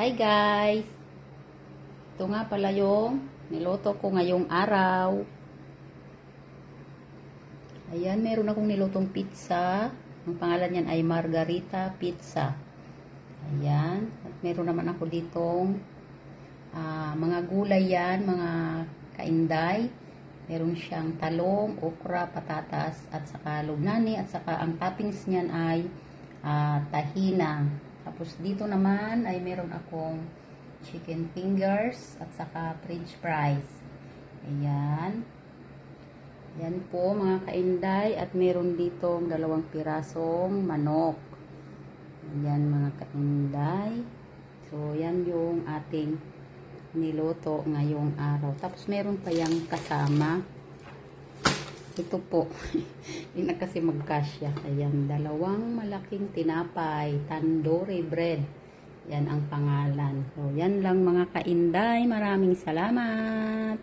Hi guys! Ito nga pala yung niluto ko ngayong araw. Ayan, meron akong nilutong pizza. Ang pangalan niyan ay Margarita Pizza. Ayan, at meron naman ako ditong mga gulay yan, mga kainday. Meron siyang talong, okra, patatas, at saka lugnani, at saka ang toppings niyan ay tahina. Tapos dito naman ay meron akong chicken fingers at saka french fries. Ayan. Yan po mga kainday, at meron ditong 2 pirasong manok. Ayan mga kainday. So yan yung ating niluto ngayong araw. Tapos meron pa yung kasama. Ito po. Hindi na kasi magkasya. Ayan, 2 malaking tinapay. Tandoori bread. Yan ang pangalan. So, yan lang mga kainday. Maraming salamat.